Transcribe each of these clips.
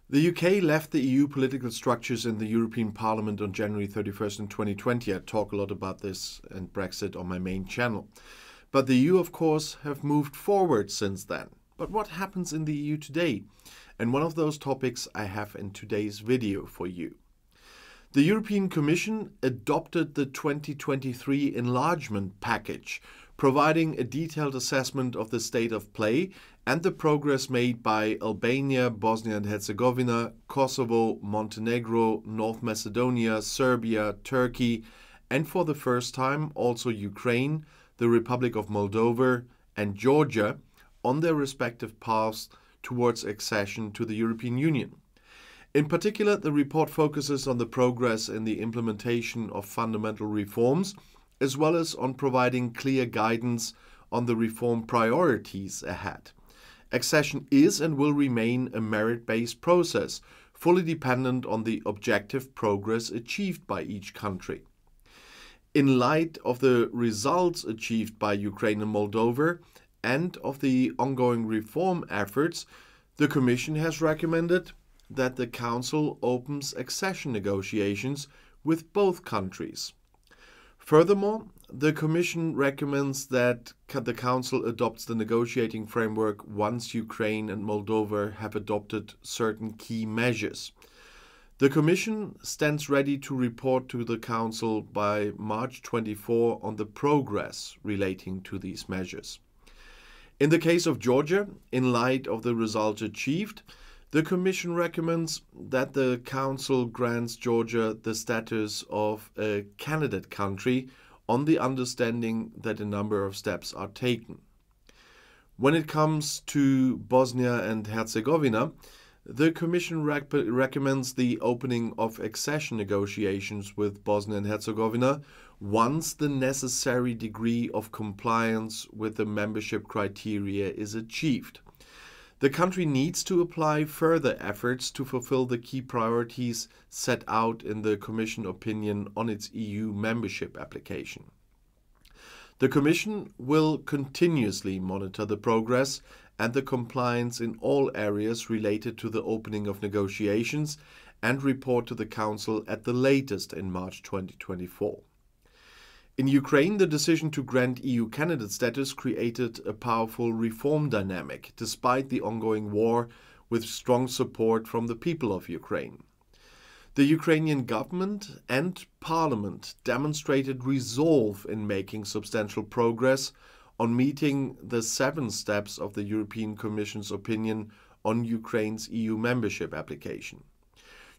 The UK left the EU political structures in the European Parliament on January 31st in 2020. I talk a lot about this and Brexit on my main channel. But the EU, of course, have moved forward since then. But what happens in the EU today? And one of those topics I have in today's video for you. The European Commission adopted the 2023 Enlargement Package, providing a detailed assessment of the state of play and the progress made by Albania, Bosnia and Herzegovina, Kosovo, Montenegro, North Macedonia, Serbia, Turkey, and for the first time also Ukraine, the Republic of Moldova and Georgia on their respective paths towards accession to the European Union. In particular, the report focuses on the progress in the implementation of fundamental reforms, as well as on providing clear guidance on the reform priorities ahead. Accession is and will remain a merit-based process, fully dependent on the objective progress achieved by each country. In light of the results achieved by Ukraine and Moldova and of the ongoing reform efforts, the Commission has recommended that the Council opens accession negotiations with both countries. Furthermore, the Commission recommends that the Council adopts the negotiating framework once Ukraine and Moldova have adopted certain key measures. The Commission stands ready to report to the Council by March 24 on the progress relating to these measures. In the case of Georgia, in light of the results achieved, the Commission recommends that the Council grants Georgia the status of a candidate country on the understanding that a number of steps are taken. When it comes to Bosnia and Herzegovina, the Commission recommends the opening of accession negotiations with Bosnia and Herzegovina once the necessary degree of compliance with the membership criteria is achieved. The country needs to apply further efforts to fulfill the key priorities set out in the Commission opinion on its EU membership application. The Commission will continuously monitor the progress and the compliance in all areas related to the opening of negotiations and report to the Council at the latest in March 2024. In Ukraine, the decision to grant EU candidate status created a powerful reform dynamic, despite the ongoing war, with strong support from the people of Ukraine. The Ukrainian government and parliament demonstrated resolve in making substantial progress on meeting the 7 steps of the European Commission's opinion on Ukraine's EU membership application.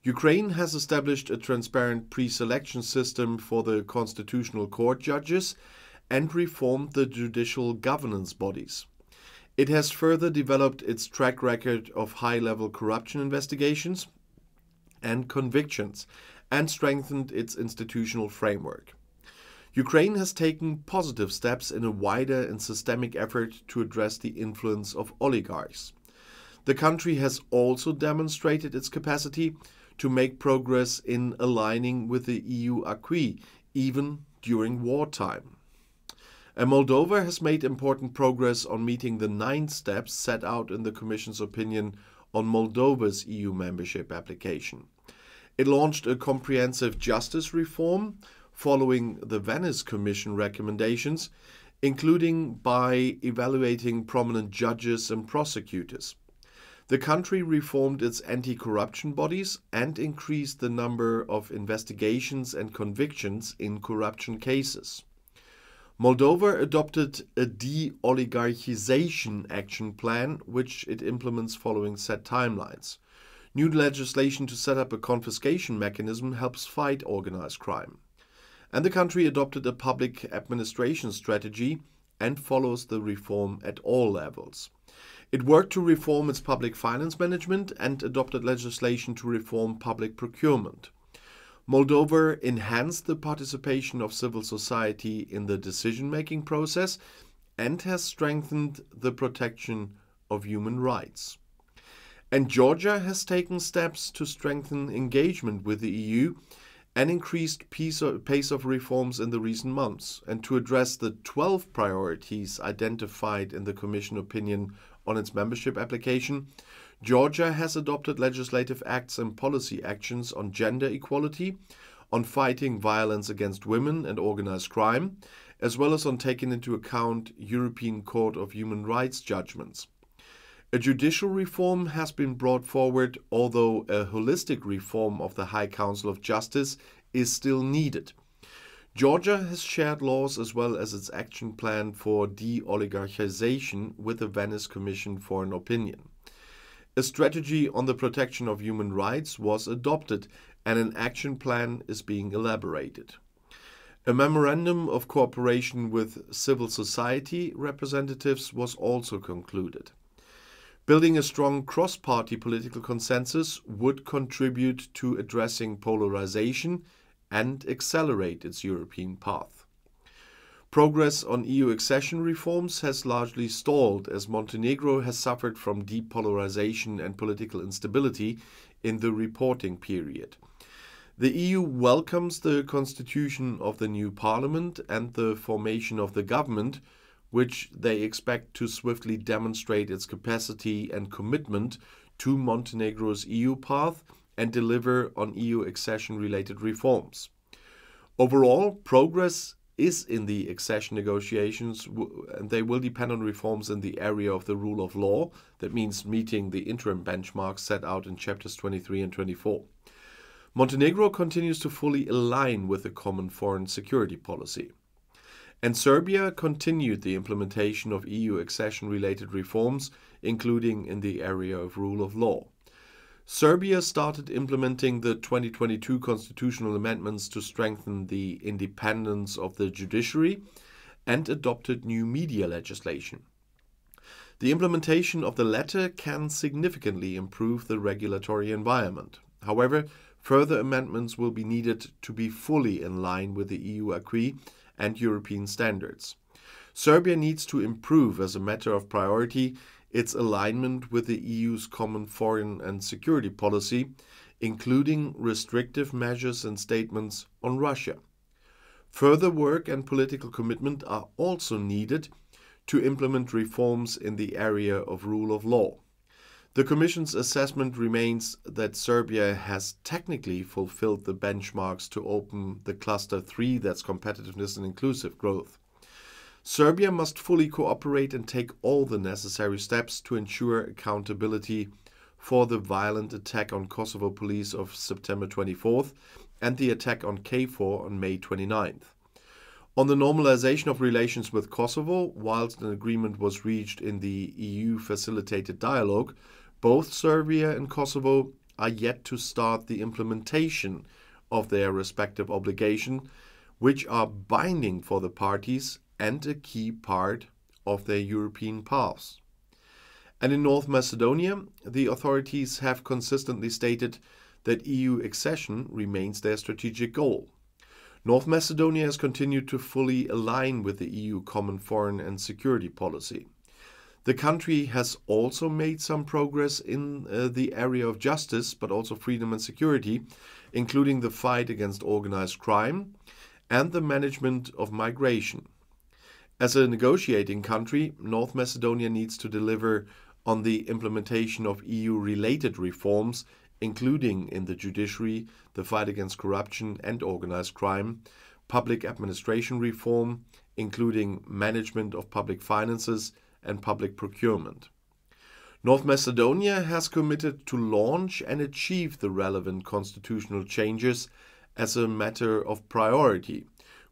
Ukraine has established a transparent pre-selection system for the Constitutional Court judges and reformed the judicial governance bodies. It has further developed its track record of high-level corruption investigations and convictions and strengthened its institutional framework. Ukraine has taken positive steps in a wider and systemic effort to address the influence of oligarchs. The country has also demonstrated its capacity to make progress in aligning with the EU acquis, even during wartime. And Moldova has made important progress on meeting the 9 steps set out in the Commission's opinion on Moldova's EU membership application. It launched a comprehensive justice reform following the Venice Commission recommendations, including by evaluating prominent judges and prosecutors. The country reformed its anti-corruption bodies and increased the number of investigations and convictions in corruption cases. Moldova adopted a de-oligarchization action plan, which it implements following set timelines. New legislation to set up a confiscation mechanism helps fight organized crime. And the country adopted a public administration strategy and follows the reform at all levels. It worked to reform its public finance management and adopted legislation to reform public procurement. Moldova enhanced the participation of civil society in the decision-making process and has strengthened the protection of human rights. And Georgia has taken steps to strengthen engagement with the EU and increased pace of reforms in the recent months, and to address the 12 priorities identified in the Commission opinion on its membership application, Georgia has adopted legislative acts and policy actions on gender equality, on fighting violence against women and organized crime, as well as on taking into account European Court of Human Rights judgments. A judicial reform has been brought forward, although a holistic reform of the High Council of Justice is still needed. Georgia has shared laws as well as its action plan for de-oligarchization with the Venice Commission for an Opinion. A strategy on the protection of human rights was adopted and an action plan is being elaborated. A memorandum of cooperation with civil society representatives was also concluded. Building a strong cross-party political consensus would contribute to addressing polarization and accelerate its European path. Progress on EU accession reforms has largely stalled as Montenegro has suffered from deep polarization and political instability in the reporting period. The EU welcomes the constitution of the new parliament and the formation of the government, which they expect to swiftly demonstrate its capacity and commitment to Montenegro's EU path and deliver on EU accession-related reforms. Overall, progress is in the accession negotiations, and they will depend on reforms in the area of the rule of law. That means meeting the interim benchmarks set out in chapters 23 and 24. Montenegro continues to fully align with the common foreign security policy. And Serbia continued the implementation of EU accession-related reforms, including in the area of rule of law. Serbia started implementing the 2022 constitutional amendments to strengthen the independence of the judiciary and adopted new media legislation. The implementation of the latter can significantly improve the regulatory environment. However, further amendments will be needed to be fully in line with the EU acquis and European standards. Serbia needs to improve as a matter of priority its alignment with the EU's common foreign and security policy, including restrictive measures and statements on Russia. Further work and political commitment are also needed to implement reforms in the area of rule of law. The Commission's assessment remains that Serbia has technically fulfilled the benchmarks to open the Cluster 3, that's competitiveness and inclusive growth. Serbia must fully cooperate and take all the necessary steps to ensure accountability for the violent attack on Kosovo police of September 24th and the attack on KFOR on May 29th. On the normalization of relations with Kosovo, whilst an agreement was reached in the EU-facilitated dialogue, both Serbia and Kosovo are yet to start the implementation of their respective obligations, which are binding for the parties and a key part of their European paths. And in North Macedonia, the authorities have consistently stated that EU accession remains their strategic goal. North Macedonia has continued to fully align with the EU common foreign and security policy. The country has also made some progress in the area of justice, but also freedom and security, including the fight against organized crime and the management of migration. As a negotiating country, North Macedonia needs to deliver on the implementation of EU-related reforms, including in the judiciary, the fight against corruption and organized crime, public administration reform, including management of public finances and public procurement. North Macedonia has committed to launch and achieve the relevant constitutional changes as a matter of priority,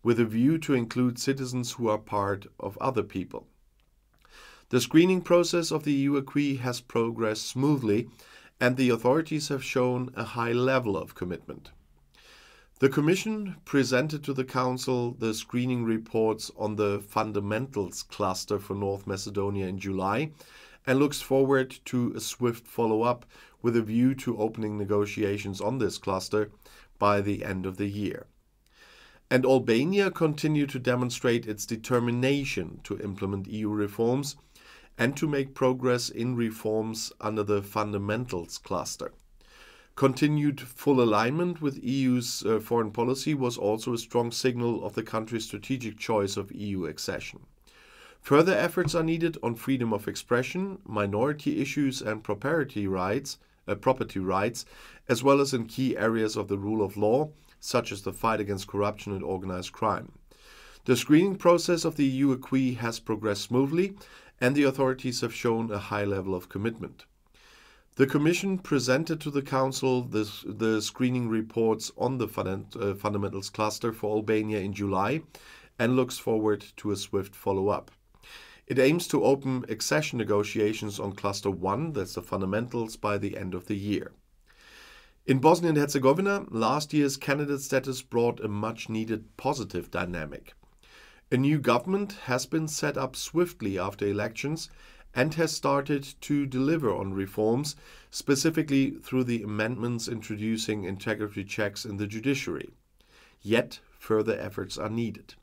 with a view to include citizens who are part of other people. The screening process of the EU acquis has progressed smoothly, and the authorities have shown a high level of commitment. The Commission presented to the Council the screening reports on the fundamentals cluster for North Macedonia in July and looks forward to a swift follow-up with a view to opening negotiations on this cluster by the end of the year. And Albania continued to demonstrate its determination to implement EU reforms and to make progress in reforms under the fundamentals cluster. Continued full alignment with EU's foreign policy was also a strong signal of the country's strategic choice of EU accession. Further efforts are needed on freedom of expression, minority issues and property rights, as well as in key areas of the rule of law, such as the fight against corruption and organized crime. The screening process of the EU acquis has progressed smoothly, and the authorities have shown a high level of commitment. The Commission presented to the Council the screening reports on the fundamentals cluster for Albania in July and looks forward to a swift follow-up. It aims to open accession negotiations on Cluster 1, that's the fundamentals, by the end of the year. In Bosnia and Herzegovina, last year's candidate status brought a much-needed positive dynamic. A new government has been set up swiftly after elections and has started to deliver on reforms, specifically through the amendments introducing integrity checks in the judiciary. Yet, further efforts are needed.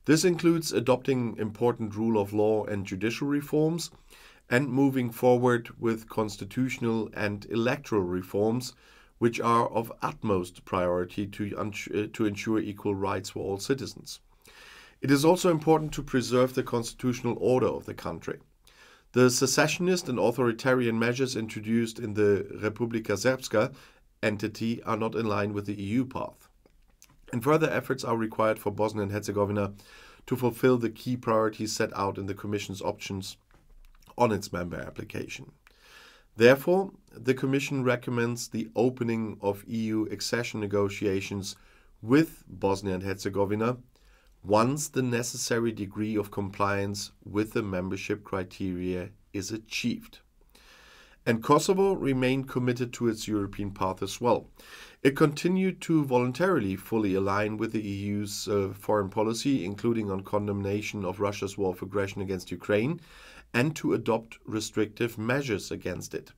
This includes adopting important rule of law and judicial reforms and moving forward with constitutional and electoral reforms, which are of utmost priority to ensure equal rights for all citizens. It is also important to preserve the constitutional order of the country. The secessionist and authoritarian measures introduced in the Republika Srpska entity are not in line with the EU path. And further efforts are required for Bosnia and Herzegovina to fulfill the key priorities set out in the Commission's options on its member application. Therefore, the Commission recommends the opening of EU accession negotiations with Bosnia and Herzegovina once the necessary degree of compliance with the membership criteria is achieved. And Kosovo remained committed to its European path as well. It continued to voluntarily fully align with the EU's foreign policy, including on condemnation of Russia's war of aggression against Ukraine, and to adopt restrictive measures against it.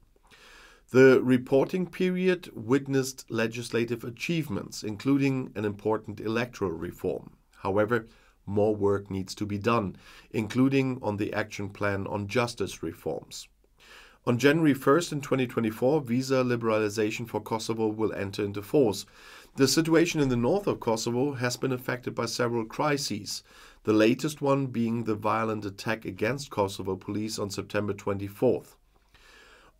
The reporting period witnessed legislative achievements, including an important electoral reform. However, more work needs to be done, including on the action plan on justice reforms. On January 1st in 2024, visa liberalization for Kosovo will enter into force. The situation in the north of Kosovo has been affected by several crises, the latest one being the violent attack against Kosovo police on September 24th.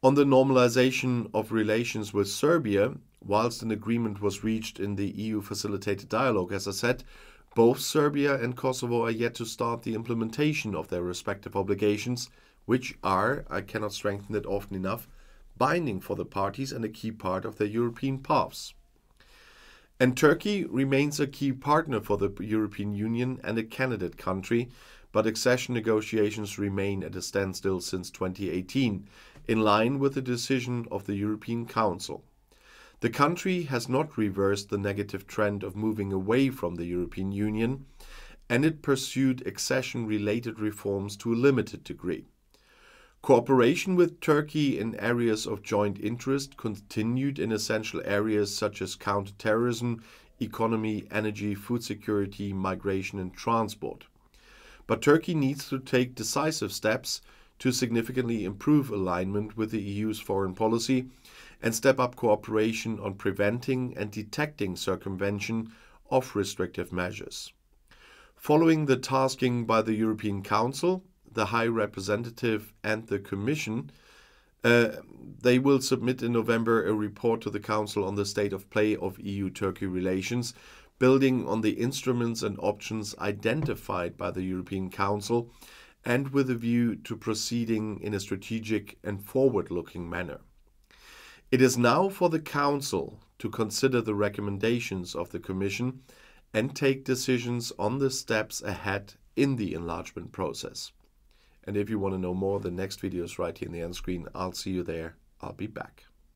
On the normalization of relations with Serbia, whilst an agreement was reached in the EU-facilitated dialogue, as I said, both Serbia and Kosovo are yet to start the implementation of their respective obligations, which are, I cannot strengthen it often enough, binding for the parties and a key part of their European paths. And Turkey remains a key partner for the European Union and a candidate country, but accession negotiations remain at a standstill since 2018, in line with the decision of the European Council. The country has not reversed the negative trend of moving away from the European Union, and it pursued accession-related reforms to a limited degree. Cooperation with Turkey in areas of joint interest continued in essential areas such as counterterrorism, economy, energy, food security, migration and transport. But Turkey needs to take decisive steps to significantly improve alignment with the EU's foreign policy and step up cooperation on preventing and detecting circumvention of restrictive measures. Following the tasking by the European Council, the High Representative and the Commission, they will submit in November a report to the Council on the state of play of EU-Turkey relations, building on the instruments and options identified by the European Council and with a view to proceeding in a strategic and forward-looking manner. It is now for the Council to consider the recommendations of the Commission and take decisions on the steps ahead in the enlargement process. And if you want to know more, the next video is right here in the end screen. I'll see you there. I'll be back.